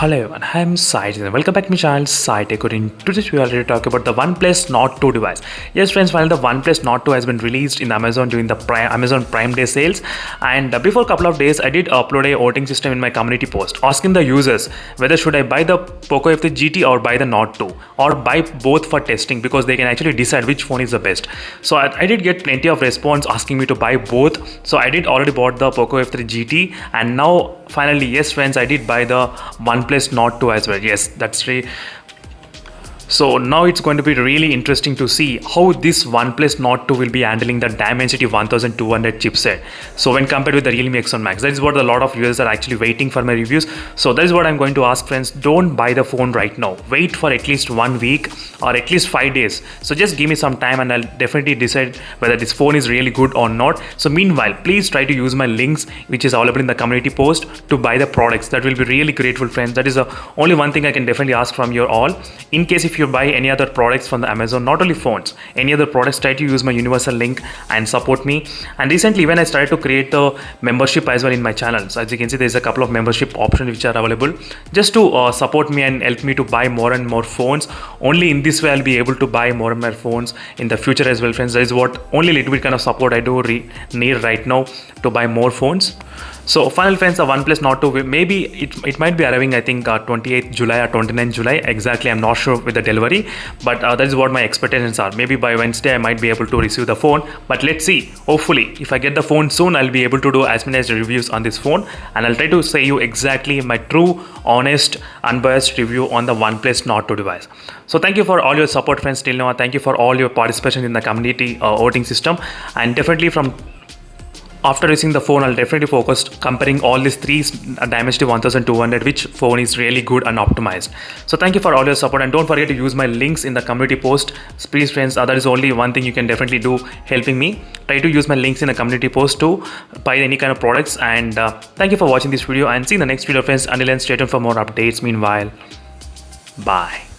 Hello everyone, I'm Sai and welcome back to my channel Sai Tech. In today's video, I'll talk about the OnePlus Nord 2 device. Yes friends, finally the OnePlus Nord 2 has been released in Amazon during the Amazon Prime Day sales, and before a couple of days I did upload a voting system in my community post asking the users whether should I buy the POCO X8 GT or buy the Nord 2 or buy both for testing, because they can actually decide which phone is the best. So I did get plenty of response asking me to buy both. So I did already bought the POCO X8 GT, and now finally, yes friends, I did buy the OnePlus Nord 2 as well. Yes, that's right. So now it's going to be really interesting to see how this OnePlus Nord 2 will be handling the Dimensity 1200 chipset. So when compared with the Realme X1 Max, that is what a lot of users are actually waiting for my reviews. So that is what I'm going to ask friends. Don't buy the phone right now. Wait for at least 1 week or at least 5 days. So just give me some time and I'll definitely decide whether this phone is really good or not. So meanwhile, please try to use my links which is available in the community post to buy the products. That will be really grateful friends. That is the only one thing I can definitely ask from you all. In case if you buy any other products from the Amazon, not only phones, any other products, try to use my universal link and support me. And recently when I started to create the membership as well in my channel, so as you can see there's a couple of membership options which are available just to support me and help me to buy more and more phones. Only in this way I'll be able to buy more and more phones in the future as well friends. That is what only little bit kind of support I do need right now to buy more phones. So final friends, the OnePlus Nord 2, maybe it might be arriving, I think 28th July or 29th July exactly. I'm not sure with the delivery, but that is what my expectations are. Maybe by Wednesday I might be able to receive the phone, but let's see. Hopefully if I get the phone soon, I'll be able to do as many as reviews on this phone, and I'll try to say you exactly my true, honest, unbiased review on the OnePlus Nord 2 device. So thank you for all your support friends till now. Thank you for all your participation in the community voting system, and definitely from after receiving the phone, I'll definitely focus comparing all these three Dimensity 1200, which phone is really good and optimized. So thank you for all your support, and don't forget to use my links in the community post. Please friends, that is only one thing you can definitely do helping me. Try to use my links in the community post to buy any kind of products. And thank you for watching this video, and see you in the next video friends. Until then, stay tuned for more updates. Meanwhile, bye.